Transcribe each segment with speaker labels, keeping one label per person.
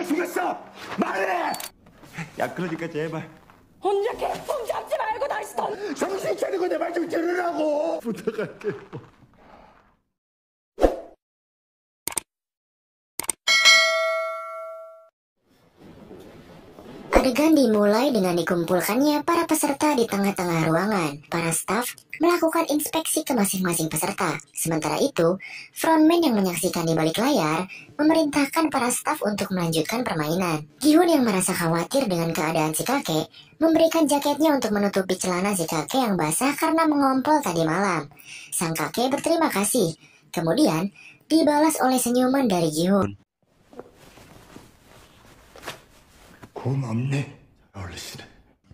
Speaker 1: 죽였어! 말해! 야, 그러니까 제발
Speaker 2: 혼자 개똥 잡지 말고 다시 던.
Speaker 1: 정신 차리고 내 말 좀 들으라고! 부탁할게.
Speaker 3: Adegan dimulai dengan dikumpulkannya para peserta di tengah-tengah ruangan. Para staf melakukan inspeksi ke masing-masing peserta. Sementara itu, frontman yang menyaksikan di balik layar memerintahkan para staf untuk melanjutkan permainan. Gi-hun yang merasa khawatir dengan keadaan si kakek memberikan jaketnya untuk menutupi celana si kakek yang basah karena mengompol tadi malam. Sang kakek berterima kasih. Kemudian dibalas oleh senyuman dari Gi-hun.
Speaker 1: 고맙네, 어르신.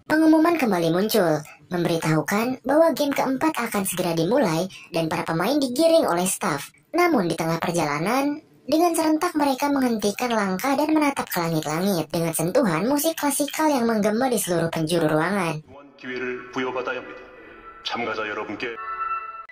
Speaker 3: Pengumuman kembali muncul, memberitahukan bahwa game keempat akan segera dimulai dan para pemain digiring oleh staf. Namun di tengah perjalanan, dengan serentak mereka menghentikan langkah dan menatap ke langit-langit dengan sentuhan musik klasikal yang menggema di seluruh penjuru ruangan.
Speaker 4: 기회를 부여받아야 합니다. 참가자 여러분께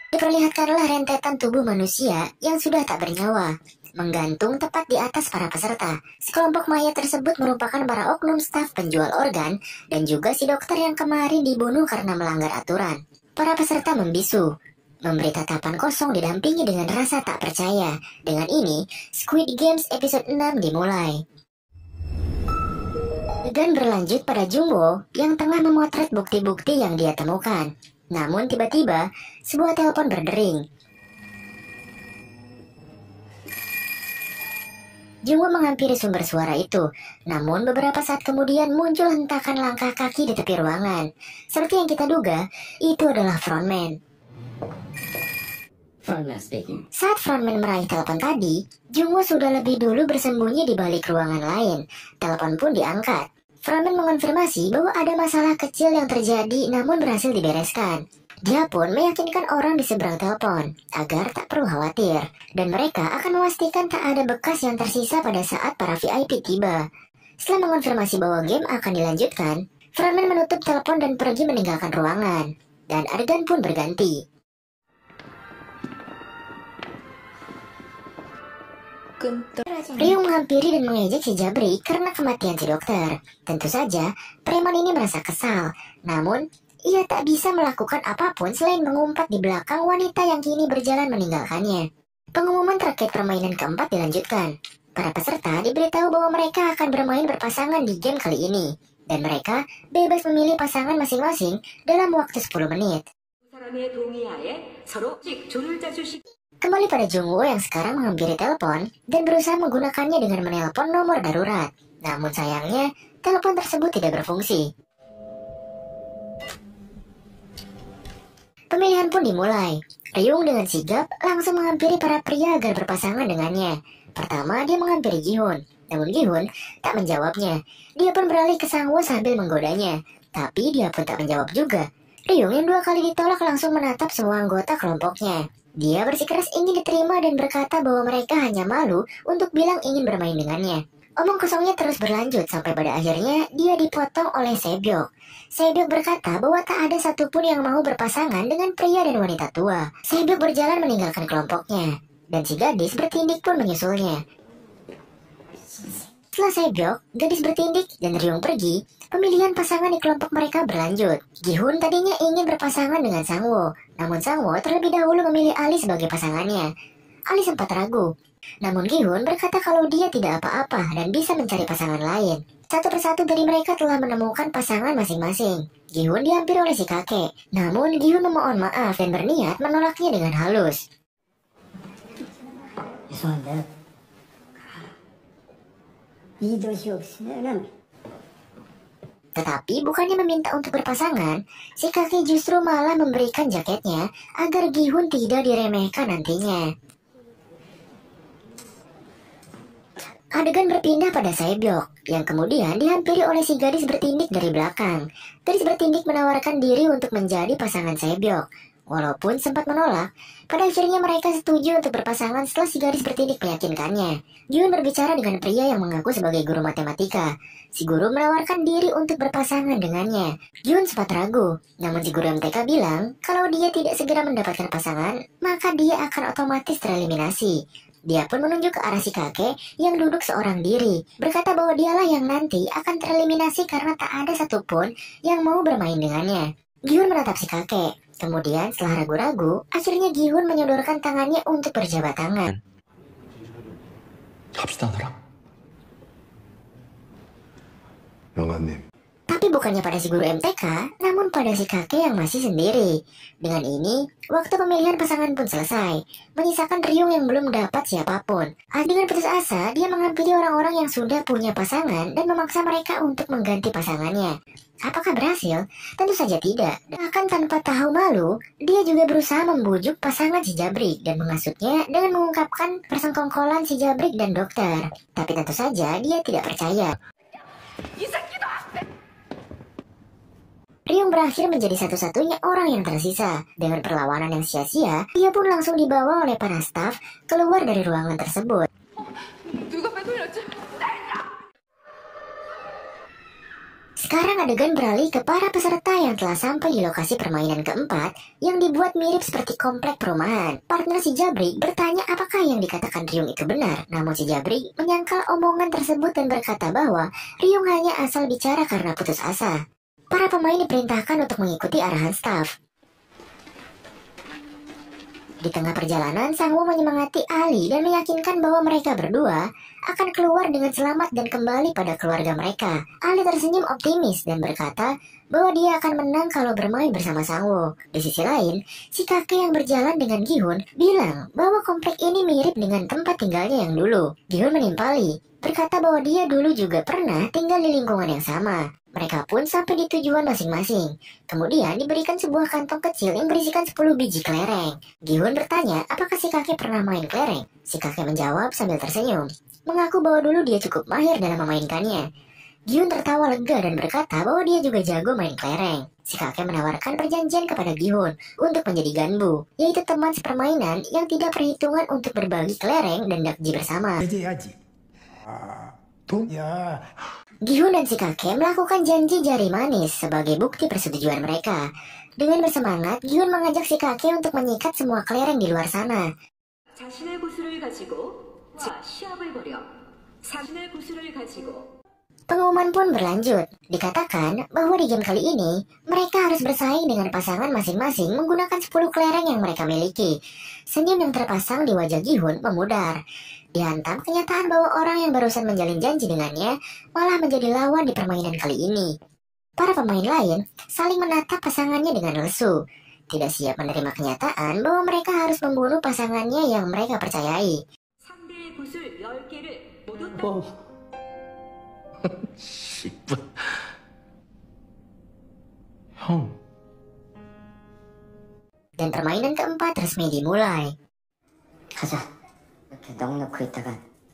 Speaker 3: Diperlihatkanlah rentetan tubuh manusia yang sudah tak bernyawa, menggantung tepat di atas para peserta. Sekelompok mayat tersebut merupakan para oknum staf penjual organ dan juga si dokter yang kemarin dibunuh karena melanggar aturan. Para peserta membisu, memberi tatapan kosong didampingi dengan rasa tak percaya. Dengan ini, Squid Games episode 6 dimulai. Dan berlanjut pada Jungwoo yang tengah memotret bukti-bukti yang dia temukan. Namun tiba-tiba, sebuah telepon berdering. Jungwoo menghampiri sumber suara itu, namun beberapa saat kemudian muncul hentakan langkah kaki di tepi ruangan. Seperti yang kita duga, itu adalah frontman.
Speaker 2: Frontman speaking.
Speaker 3: Saat frontman meraih telepon tadi, Jungwoo sudah lebih dulu bersembunyi di balik ruangan lain. Telepon pun diangkat. Frontman mengonfirmasi bahwa ada masalah kecil yang terjadi namun berhasil dibereskan. Dia pun meyakinkan orang di seberang telepon agar tak perlu khawatir, dan mereka akan memastikan tak ada bekas yang tersisa pada saat para VIP tiba. Setelah mengonfirmasi bahwa game akan dilanjutkan, frontman menutup telepon dan pergi meninggalkan ruangan, dan adegan pun berganti. Ryung menghampiri dan mengejek si Jabri karena kematian si dokter. Tentu saja, preman ini merasa kesal. Namun, ia tak bisa melakukan apapun selain mengumpat di belakang wanita yang kini berjalan meninggalkannya. Pengumuman terkait permainan keempat dilanjutkan. Para peserta diberitahu bahwa mereka akan bermain berpasangan di game kali ini. Dan mereka bebas memilih pasangan masing-masing dalam waktu 10 menit. Kembali pada Jungwoo yang sekarang menghampiri telepon dan berusaha menggunakannya dengan menelpon nomor darurat. Namun sayangnya, telepon tersebut tidak berfungsi. Pemilihan pun dimulai. Ryung dengan sigap langsung menghampiri para pria agar berpasangan dengannya. Pertama, dia menghampiri Gi-hun. Namun Gi-hun tak menjawabnya. Dia pun beralih ke Sang-woo sambil menggodanya. Tapi dia pun tak menjawab juga. Ryung yang 2 kali ditolak langsung menatap semua anggota kelompoknya. Dia bersikeras ingin diterima dan berkata bahwa mereka hanya malu untuk bilang ingin bermain dengannya. Omong kosongnya terus berlanjut sampai pada akhirnya dia dipotong oleh Sebyok. Sebyok berkata bahwa tak ada satupun yang mau berpasangan dengan pria dan wanita tua. Sebyok berjalan meninggalkan kelompoknya, dan si gadis bertindik pun menyusulnya. Setelah Sebyok, gadis bertindik, dan Ryung pergi, pemilihan pasangan di kelompok mereka berlanjut. Gi-hun tadinya ingin berpasangan dengan Sang-woo, namun Sang-woo terlebih dahulu memilih Ali sebagai pasangannya. Ali sempat ragu, namun Gi-hun berkata kalau dia tidak apa-apa dan bisa mencari pasangan lain. Satu persatu dari mereka telah menemukan pasangan masing-masing. Gi-hun dihampiri oleh si kakek, namun Gi-hun memohon maaf dan berniat menolaknya dengan halus. Tetapi bukannya meminta untuk berpasangan, si kakek justru malah memberikan jaketnya agar Gi-hun tidak diremehkan nantinya. Adegan berpindah pada Sebyok, yang kemudian dihampiri oleh si gadis bertindik dari belakang. Gadis bertindik menawarkan diri untuk menjadi pasangan Sebyok. Walaupun sempat menolak, pada akhirnya mereka setuju untuk berpasangan setelah si gadis bertindik meyakinkannya. Gi-hun berbicara dengan pria yang mengaku sebagai guru matematika. Si guru menawarkan diri untuk berpasangan dengannya. Gi-hun sempat ragu, namun si guru MTK bilang kalau dia tidak segera mendapatkan pasangan, maka dia akan otomatis tereliminasi. Dia pun menunjuk ke arah si kakek yang duduk seorang diri, berkata bahwa dialah yang nanti akan tereliminasi karena tak ada satupun yang mau bermain dengannya. Gihun menatap si kakek. Kemudian setelah ragu-ragu, akhirnya Gihun menyodorkan tangannya untuk berjabat tangan.
Speaker 1: 갑시다 너랑. 영아님.
Speaker 3: Tapi bukannya pada si guru MTK, namun pada si kakek yang masih sendiri. Dengan ini, waktu pemilihan pasangan pun selesai, menyisakan Ryung yang belum dapat siapapun. Dengan putus asa, dia menghampiri orang-orang yang sudah punya pasangan dan memaksa mereka untuk mengganti pasangannya. Apakah berhasil? Tentu saja tidak. Bahkan tanpa tahu malu, dia juga berusaha membujuk pasangan si Jabrik dan menghasutnya dengan mengungkapkan persengkongkolan si Jabrik dan dokter. Tapi tentu saja dia tidak percaya. Ryung berakhir menjadi satu-satunya orang yang tersisa. Dengan perlawanan yang sia-sia, dia pun langsung dibawa oleh para staf keluar dari ruangan tersebut. Sekarang adegan beralih ke para peserta yang telah sampai di lokasi permainan keempat yang dibuat mirip seperti komplek perumahan. Partner si Jabrik bertanya apakah yang dikatakan Ryung itu benar. Namun si Jabrik menyangkal omongan tersebut dan berkata bahwa Ryung hanya asal bicara karena putus asa. Para pemain diperintahkan untuk mengikuti arahan staf. Di tengah perjalanan, Sangwoo menyemangati Ali dan meyakinkan bahwa mereka berdua akan keluar dengan selamat dan kembali pada keluarga mereka. Ali tersenyum optimis dan berkata bahwa dia akan menang kalau bermain bersama Sangwoo. Di sisi lain, si kakek yang berjalan dengan Gihun bilang bahwa komplek ini mirip dengan tempat tinggalnya yang dulu. Gihun menimpali, berkata bahwa dia dulu juga pernah tinggal di lingkungan yang sama. Mereka pun sampai di tujuan masing-masing. Kemudian diberikan sebuah kantong kecil yang berisikan 10 biji kelereng. Gihun bertanya apakah si kakek pernah main kelereng. Si kakek menjawab sambil tersenyum, mengaku bahwa dulu dia cukup mahir dalam memainkannya. Gihun tertawa lega dan berkata bahwa dia juga jago main kelereng. Si kakek menawarkan perjanjian kepada Gihun untuk menjadi ganbu, yaitu teman sepermainan yang tidak perhitungan untuk berbagi kelereng dan dakji bersama. Gihun dan si kakek melakukan janji jari manis sebagai bukti persetujuan mereka. Dengan bersemangat, Gihun mengajak si kakek untuk menyikat semua kelereng di luar sana. Pengumuman pun berlanjut. Dikatakan bahwa di game kali ini, mereka harus bersaing dengan pasangan masing-masing menggunakan 10 kelereng yang mereka miliki. Senyum yang terpasang di wajah Gihun memudar. Dihantam kenyataan bahwa orang yang barusan menjalin janji dengannya malah menjadi lawan di permainan kali ini. Para pemain lain saling menatap pasangannya dengan lesu, tidak siap menerima kenyataan bahwa mereka harus membunuh pasangannya yang mereka percayai. Dan permainan keempat resmi dimulai.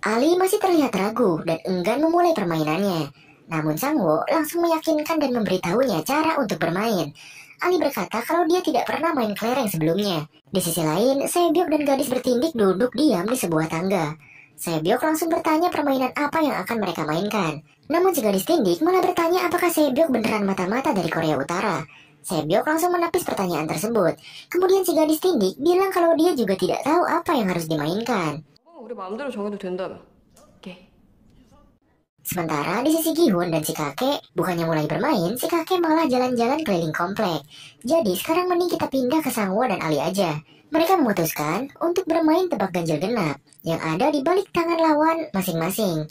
Speaker 3: Ali masih terlihat ragu dan enggan memulai permainannya. Namun Sangwoo langsung meyakinkan dan memberitahunya cara untuk bermain. Ali berkata kalau dia tidak pernah main kelereng sebelumnya. Di sisi lain, Sebyok dan gadis bertindik duduk diam di sebuah tangga. Sebyok langsung bertanya permainan apa yang akan mereka mainkan. Namun si gadis tindik malah bertanya apakah Sebyok beneran mata-mata dari Korea Utara. Sebyok langsung menepis pertanyaan tersebut. Kemudian si gadis tindik bilang kalau dia juga tidak tahu apa yang harus dimainkan. Sementara di sisi Gihun dan si kakek, bukannya mulai bermain, si kakek malah jalan-jalan keliling komplek. Jadi sekarang mending kita pindah ke Sangwoo dan Ali aja. Mereka memutuskan untuk bermain tebak ganjil genap yang ada di balik tangan lawan masing-masing.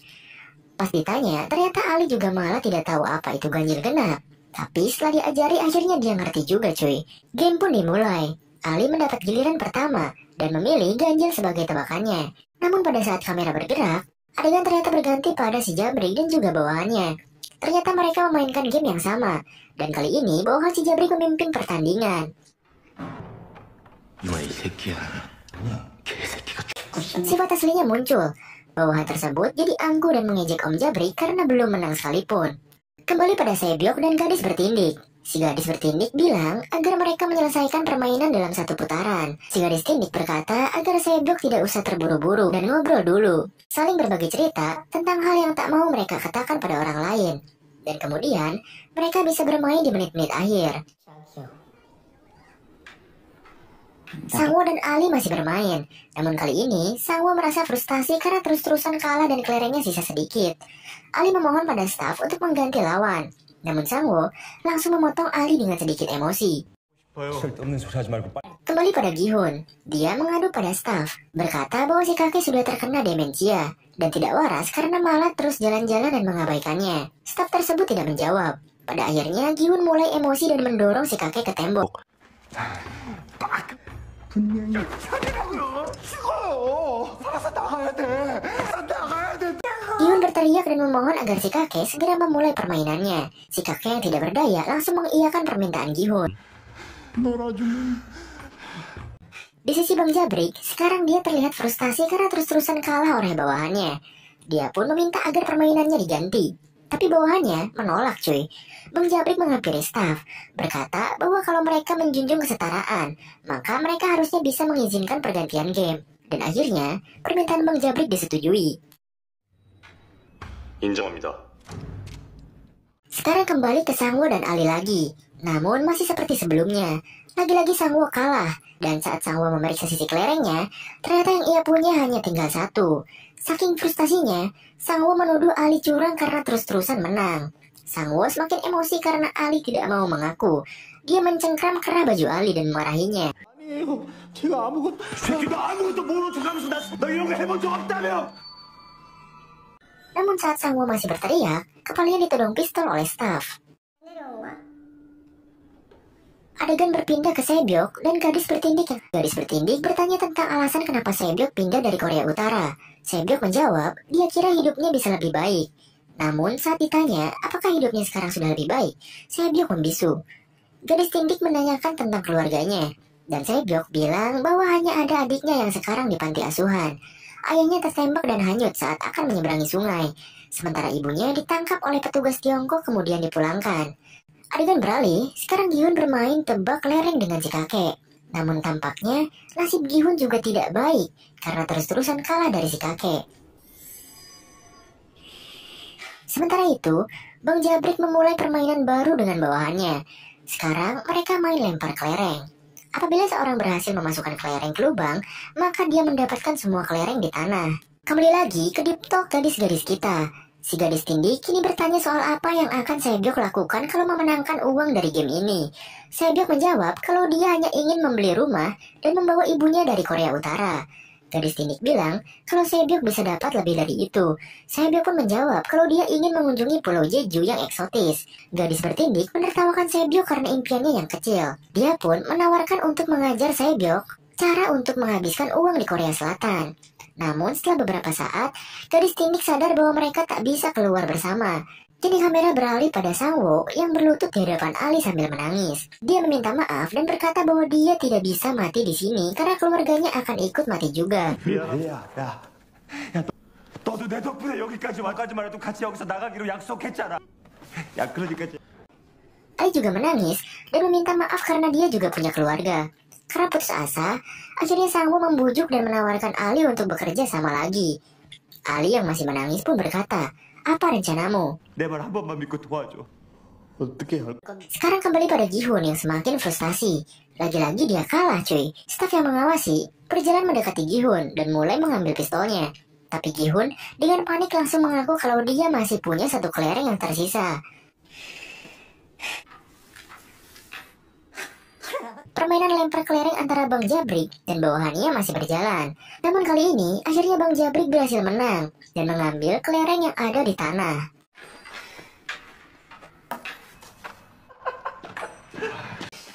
Speaker 3: Pas ditanya, ternyata Ali juga malah tidak tahu apa itu ganjil genap. Tapi setelah diajari akhirnya dia ngerti juga cuy. Game pun dimulai. Ali mendapat giliran pertama dan memilih ganjil sebagai tebakannya. Namun pada saat kamera bergerak, adegan ternyata berganti pada si Jabrik dan juga bawahannya. Ternyata mereka memainkan game yang sama. Dan kali ini bawahan si Jabrik memimpin pertandingan. Sifat aslinya muncul. Bawahan tersebut jadi angkuh dan mengejek Om Jabrik karena belum menang sekalipun. Kembali pada Sebyok dan gadis bertindik. Si gadis bertindik bilang agar mereka menyelesaikan permainan dalam satu putaran. Si gadis tindik berkata agar Sebyok tidak usah terburu-buru dan ngobrol dulu. Saling berbagi cerita tentang hal yang tak mau mereka katakan pada orang lain. Dan kemudian mereka bisa bermain di menit-menit akhir. Sangwoo dan Ali masih bermain. Namun kali ini, Sangwoo merasa frustasi karena terus-terusan kalah dan kelerengnya sisa sedikit. Ali memohon pada staf untuk mengganti lawan. Namun Sangwoo langsung memotong Ali dengan sedikit emosi. Kembali pada Gi-hun, dia mengadu pada staf, berkata bahwa si kakek sudah terkena demensia dan tidak waras karena malah terus jalan-jalan dan mengabaikannya. Staf tersebut tidak menjawab. Pada akhirnya Gi-hun mulai emosi dan mendorong si kakek ke tembok. Gi-hun berteriak dan memohon agar si kakek segera memulai permainannya. Si kakek yang tidak berdaya langsung mengiyakan permintaan Gi-hun. Di sisi Bang Jabrik, sekarang dia terlihat frustasi karena terus-terusan kalah oleh bawahannya. Dia pun meminta agar permainannya diganti. Tapi bawahannya menolak cuy. Bang Jabrik menghampiri staf, berkata bahwa kalau mereka menjunjung kesetaraan, maka mereka harusnya bisa mengizinkan pergantian game. Dan akhirnya, permintaan Bang Jabrik disetujui.
Speaker 4: 인정합니다.
Speaker 3: Sekarang kembali ke Sangwoo dan Ali lagi. Namun masih seperti sebelumnya. Lagi-lagi Sangwoo kalah. Dan saat Sangwoo memeriksa sisi kelerengnya, ternyata yang ia punya hanya tinggal satu. Saking frustasinya, Sangwoo menuduh Ali curang karena terus-terusan menang. Sangwoo semakin emosi karena Ali tidak mau mengaku. Dia mencengkram kerah baju Ali dan memarahinya. Namun saat Sangwoo masih berteriak, kepalanya ditodong pistol oleh staf. Adegan berpindah ke Sebyok dan gadis bertindik bertanya tentang alasan kenapa Sebyok pindah dari Korea Utara. Sebyok menjawab, dia kira hidupnya bisa lebih baik. Namun saat ditanya, apakah hidupnya sekarang sudah lebih baik, Sebyok membisu. Gadis tindik menanyakan tentang keluarganya, dan Sebyok bilang bahwa hanya ada adiknya yang sekarang di panti asuhan. Ayahnya tertembak dan hanyut saat akan menyeberangi sungai, sementara ibunya ditangkap oleh petugas Tiongkok kemudian dipulangkan. Adegan beralih, sekarang Gi-hun bermain tebak lereng dengan si kakek. Namun tampaknya nasib Gi-hun juga tidak baik karena terus-terusan kalah dari si kakek. Sementara itu, Bang Jabrik memulai permainan baru dengan bawahannya. Sekarang mereka main lempar kelereng. Apabila seorang berhasil memasukkan kelereng ke lubang, maka dia mendapatkan semua kelereng di tanah. Kembali lagi ke Deep Talk gadis-gadis kita. Si gadis tindik kini bertanya soal apa yang akan Sebyok lakukan kalau memenangkan uang dari game ini. Sebyok menjawab kalau dia hanya ingin membeli rumah dan membawa ibunya dari Korea Utara. Gadis tindik bilang kalau Sebyok bisa dapat lebih dari itu. Sebyok pun menjawab kalau dia ingin mengunjungi Pulau Jeju yang eksotis. Gadis bertindik menertawakan Sebyok karena impiannya yang kecil. Dia pun menawarkan untuk mengajar Sebyok cara untuk menghabiskan uang di Korea Selatan. Namun setelah beberapa saat, gadis tindik sadar bahwa mereka tak bisa keluar bersama. Kini kamera beralih pada Sangwoo yang berlutut di hadapan Ali sambil menangis. Dia meminta maaf dan berkata bahwa dia tidak bisa mati di sini karena keluarganya akan ikut mati juga.
Speaker 5: 너도 내 덕분에 여기까지 와가지만 해도 같이 여기서 나가기로 약속했잖아. 야, 그러니까
Speaker 3: Ali juga menangis dan meminta maaf karena dia juga punya keluarga. Karena putus asa, akhirnya Sangwoo membujuk dan menawarkan Ali untuk bekerja sama lagi. Ali yang masih menangis pun berkata, apa rencanamu?
Speaker 5: 내 말 한 번만 믿고 도와줘.
Speaker 3: Sekarang kembali pada Gi-hun yang semakin frustasi. Lagi-lagi dia kalah cuy. Staf yang mengawasi berjalan mendekati Gi-hun dan mulai mengambil pistolnya. Tapi Gi-hun dengan panik langsung mengaku kalau dia masih punya satu kelereng yang tersisa. Permainan lempar kelereng antara Bang Jabrik dan bawahannya masih berjalan. Namun kali ini, akhirnya Bang Jabrik berhasil menang dan mengambil kelereng yang ada di tanah.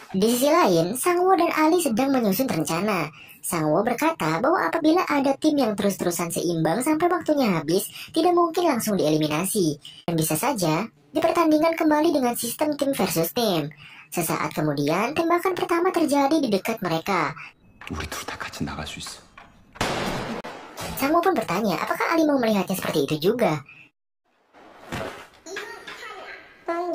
Speaker 3: Di sisi lain, Sangwoo dan Ali sedang menyusun rencana. Sangwoo berkata bahwa apabila ada tim yang terus-terusan seimbang sampai waktunya habis, tidak mungkin langsung dieliminasi. Dan bisa saja, dipertandingkan kembali dengan sistem tim versus tim. Sesaat kemudian, tembakan pertama terjadi di dekat mereka.
Speaker 5: 우리 둘 다 같이 나갈 수 있어.
Speaker 3: Sangwoo pun bertanya, apakah Ali mau melihatnya seperti itu juga?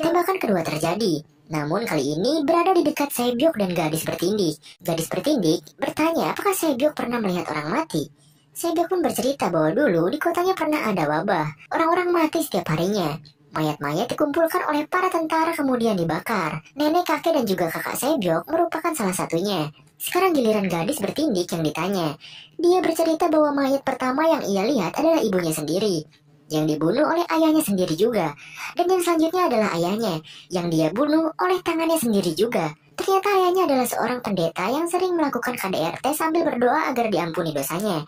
Speaker 3: Tembakan kedua terjadi. Namun kali ini berada di dekat Sebyok dan gadis bertindik. Gadis bertindik bertanya apakah Sebyok pernah melihat orang mati. Sebyok pun bercerita bahwa dulu di kotanya pernah ada wabah. Orang-orang mati setiap harinya. Mayat-mayat dikumpulkan oleh para tentara kemudian dibakar. Nenek, kakek, dan juga kakak Sebyok merupakan salah satunya. Sekarang giliran gadis bertindik yang ditanya. Dia bercerita bahwa mayat pertama yang ia lihat adalah ibunya sendiri, yang dibunuh oleh ayahnya sendiri juga. Dan yang selanjutnya adalah ayahnya, yang dia bunuh oleh tangannya sendiri juga. Ternyata ayahnya adalah seorang pendeta yang sering melakukan KDRT sambil berdoa agar diampuni dosanya.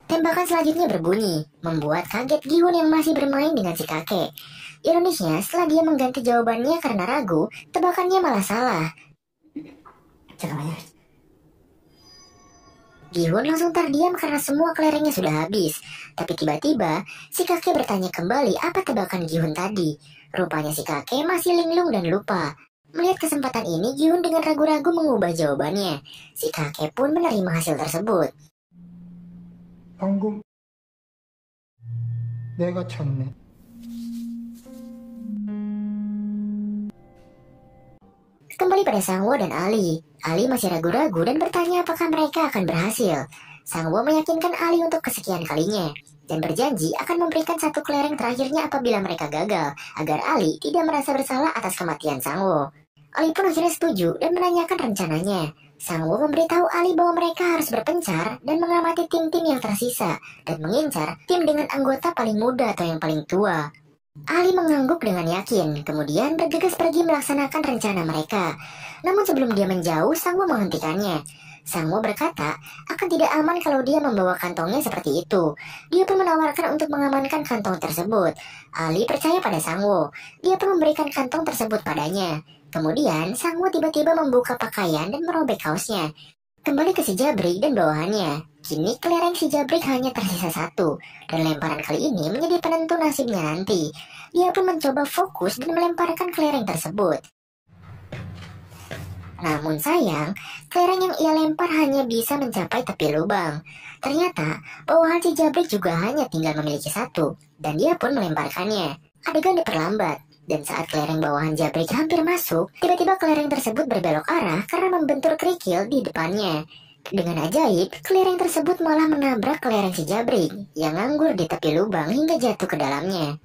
Speaker 3: Tembakan selanjutnya berbunyi, membuat kaget Gi-hun yang masih bermain dengan si kakek. Ironisnya, setelah dia mengganti jawabannya karena ragu, tebakannya malah salah. Gi-hun langsung terdiam karena semua kelerengnya sudah habis. Tapi tiba-tiba, si kakek bertanya kembali apa tebakan Gi-hun tadi. Rupanya si kakek masih linglung dan lupa. Melihat kesempatan ini, Gi-hun dengan ragu-ragu mengubah jawabannya. Si kakek pun menerima hasil tersebut.
Speaker 6: 방금 내가 쳤네.
Speaker 3: Kembali pada Sangwo dan Ali. Ali masih ragu-ragu dan bertanya apakah mereka akan berhasil. Sangwo meyakinkan Ali untuk kesekian kalinya dan berjanji akan memberikan satu kelereng terakhirnya apabila mereka gagal, agar Ali tidak merasa bersalah atas kematian Sangwo. Ali pun akhirnya setuju dan menanyakan rencananya. Sangwo memberitahu Ali bahwa mereka harus berpencar dan mengamati tim-tim yang tersisa dan mengincar tim dengan anggota paling muda atau yang paling tua. Ali mengangguk dengan yakin, kemudian bergegas pergi melaksanakan rencana mereka. Namun sebelum dia menjauh, Sangwo menghentikannya. Sangwo berkata akan tidak aman kalau dia membawa kantongnya seperti itu. Dia pun menawarkan untuk mengamankan kantong tersebut. Ali percaya pada Sangwo. Dia pun memberikan kantong tersebut padanya. Kemudian, Sangwo tiba-tiba membuka pakaian dan merobek kaosnya. Kembali ke si Jabrik dan bawahannya. Kini kelereng si Jabrik hanya tersisa satu, dan lemparan kali ini menjadi penentu nasibnya nanti. Dia pun mencoba fokus dan melemparkan kelereng tersebut. Namun sayang, kelereng yang ia lempar hanya bisa mencapai tepi lubang. Ternyata, bawahan si Jabrik juga hanya tinggal memiliki satu, dan dia pun melemparkannya. Adegan diperlambat. Dan saat kelereng bawahan Jabrik hampir masuk, tiba-tiba kelereng tersebut berbelok arah karena membentur kerikil di depannya. Dengan ajaib, kelereng tersebut malah menabrak kelereng si Jabrik yang nganggur di tepi lubang hingga jatuh ke dalamnya.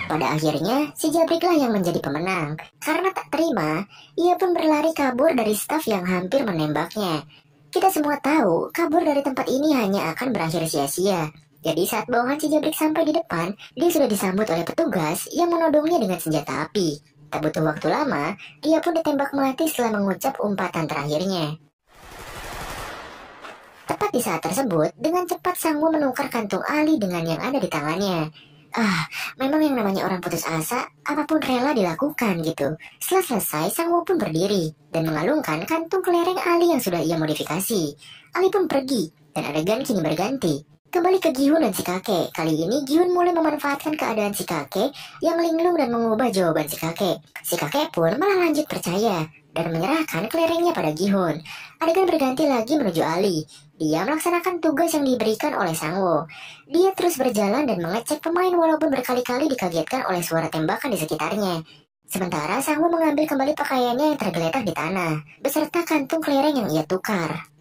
Speaker 3: Pada akhirnya, si Jabriklah yang menjadi pemenang. Karena tak terima, ia pun berlari kabur dari staf yang hampir menembaknya. Kita semua tahu, kabur dari tempat ini hanya akan berakhir sia-sia. Jadi saat bawahan si Jabrik sampai di depan, dia sudah disambut oleh petugas yang menodongnya dengan senjata api. Tak butuh waktu lama, dia pun ditembak mati setelah mengucap umpatan terakhirnya. Tepat di saat tersebut, dengan cepat Sangwo menukar kantung Ali dengan yang ada di tangannya. Memang yang namanya orang putus asa, apapun rela dilakukan gitu. Setelah selesai, Sangwo pun berdiri dan mengalungkan kantung kelereng Ali yang sudah ia modifikasi. Ali pun pergi, dan adegan kini berganti. Kembali ke Gi-hun dan si kakek. Kali ini Gi-hun mulai memanfaatkan keadaan si kakek yang linglung dan mengubah jawaban si kakek. Si kakek pun malah lanjut percaya dan menyerahkan kelerengnya pada Gi-hun. Adegan berganti lagi menuju Ali. Dia melaksanakan tugas yang diberikan oleh Sangwo. Dia terus berjalan dan mengecek pemain walaupun berkali-kali dikagetkan oleh suara tembakan di sekitarnya. Sementara Sangwo mengambil kembali pakaiannya yang tergeletak di tanah, beserta kantung kelereng yang ia tukar.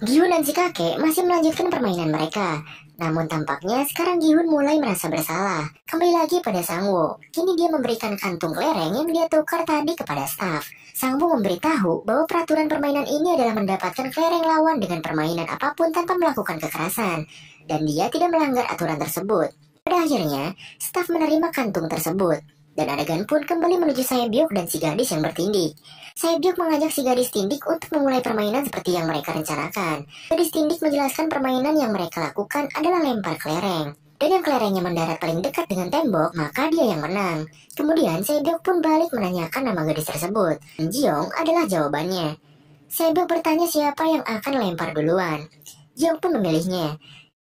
Speaker 3: Gi-hun dan si kakek masih melanjutkan permainan mereka. Namun tampaknya sekarang Gi-hun mulai merasa bersalah. Kembali lagi pada Sangwo. Kini dia memberikan kantung kelereng yang dia tukar tadi kepada staf. Sangwo memberitahu bahwa peraturan permainan ini adalah mendapatkan kelereng lawan dengan permainan apapun tanpa melakukan kekerasan. Dan dia tidak melanggar aturan tersebut. Pada akhirnya, staf menerima kantung tersebut. Dan adegan pun kembali menuju Sae-byuk dan si gadis yang bertindik. Sae-byuk mengajak si gadis tindik untuk memulai permainan seperti yang mereka rencanakan. Gadis tindik menjelaskan permainan yang mereka lakukan adalah lempar kelereng. Dan yang kelerengnya mendarat paling dekat dengan tembok, maka dia yang menang. Kemudian Sae-byuk pun balik menanyakan nama gadis tersebut. Jiong adalah jawabannya. Sae-byuk bertanya siapa yang akan lempar duluan. Jiong pun memilihnya.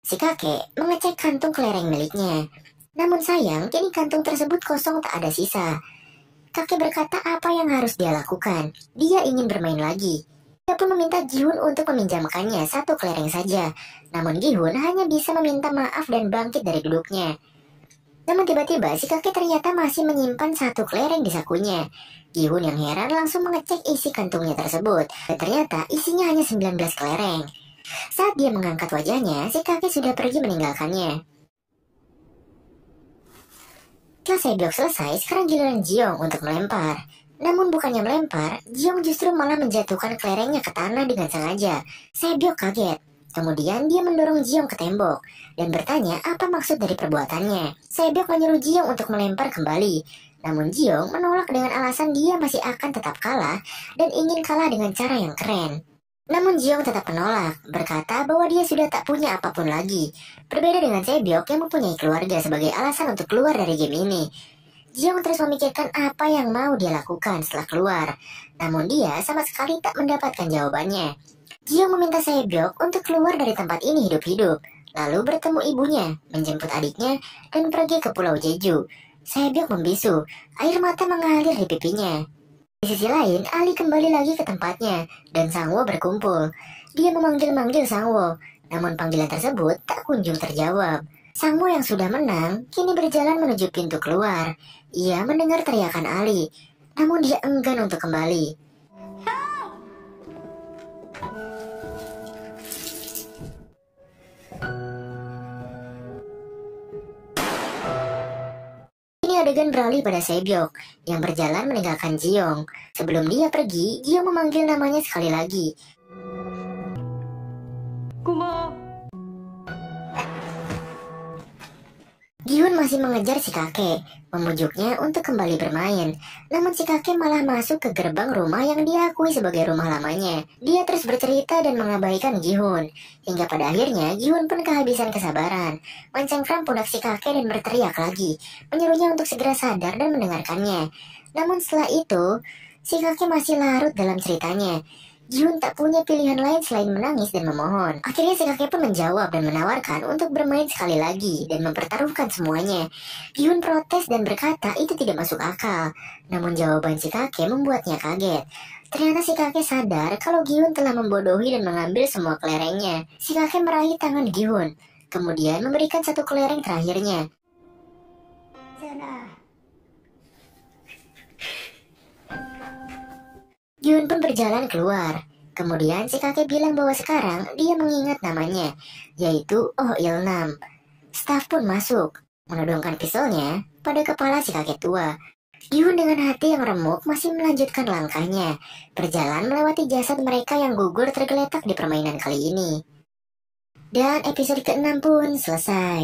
Speaker 3: Si kakek mengecek kantung kelereng miliknya. Namun sayang, kini kantung tersebut kosong tak ada sisa. Kakek berkata apa yang harus dia lakukan. Dia ingin bermain lagi. Dia pun meminta Gi-hun untuk meminjamkannya satu kelereng saja. Namun Gi-hun hanya bisa meminta maaf dan bangkit dari duduknya. Namun tiba-tiba si kakek ternyata masih menyimpan satu kelereng di sakunya. Gi-hun yang heran langsung mengecek isi kantungnya tersebut. Dan ternyata isinya hanya 19 kelereng. Saat dia mengangkat wajahnya, si kakek sudah pergi meninggalkannya. Setelah Sebyok selesai, sekarang giliran Jiong untuk melempar. Namun bukannya melempar, Jiong justru malah menjatuhkan kelerengnya ke tanah dengan sengaja. Sebyok kaget. Kemudian dia mendorong Jiong ke tembok dan bertanya apa maksud dari perbuatannya. Sebyok menyuruh Jiong untuk melempar kembali. Namun Jiong menolak dengan alasan dia masih akan tetap kalah dan ingin kalah dengan cara yang keren. Namun Jiong tetap menolak, berkata bahwa dia sudah tak punya apapun lagi. Berbeda dengan Sebyok yang mempunyai keluarga sebagai alasan untuk keluar dari game ini. Jiong terus memikirkan apa yang mau dia lakukan setelah keluar. Namun dia sama sekali tak mendapatkan jawabannya. Jiong meminta Sebyok untuk keluar dari tempat ini hidup-hidup. Lalu bertemu ibunya, menjemput adiknya, dan pergi ke Pulau Jeju. Sebyok membisu, air mata mengalir di pipinya. Di sisi lain, Ali kembali lagi ke tempatnya, dan Sangwo berkumpul. Dia memanggil-manggil Sangwo, namun panggilan tersebut tak kunjung terjawab. Sangwo yang sudah menang, kini berjalan menuju pintu keluar. Ia mendengar teriakan Ali, namun dia enggan untuk kembali. Adegan beralih pada Sebyok yang berjalan meninggalkan Jiong. Sebelum dia pergi, Jiong memanggil namanya sekali lagi.
Speaker 2: 고마워.
Speaker 3: Gihun masih mengejar si kakek, memujuknya untuk kembali bermain. Namun si kakek malah masuk ke gerbang rumah yang dia akui sebagai rumah lamanya. Dia terus bercerita dan mengabaikan Gihun. Hingga pada akhirnya Gihun pun kehabisan kesabaran, mencengkram pundak si kakek dan berteriak lagi, menyuruhnya untuk segera sadar dan mendengarkannya. Namun setelah itu, si kakek masih larut dalam ceritanya. Gihun tak punya pilihan lain selain menangis dan memohon. Akhirnya si kakek pun menjawab dan menawarkan untuk bermain sekali lagi dan mempertaruhkan semuanya. Gihun protes dan berkata itu tidak masuk akal. Namun jawaban si kakek membuatnya kaget. Ternyata si kakek sadar kalau Gihun telah membodohi dan mengambil semua kelerengnya. Si kakek meraih tangan Gihun, kemudian memberikan satu kelereng terakhirnya. Gihun pun berjalan keluar. Kemudian si kakek bilang bahwa sekarang dia mengingat namanya, yaitu Oh Il-nam. Staf pun masuk, menodongkan pistolnya pada kepala si kakek tua. Gihun dengan hati yang remuk masih melanjutkan langkahnya, berjalan melewati jasad mereka yang gugur tergeletak di permainan kali ini. Dan episode ke-6 pun selesai.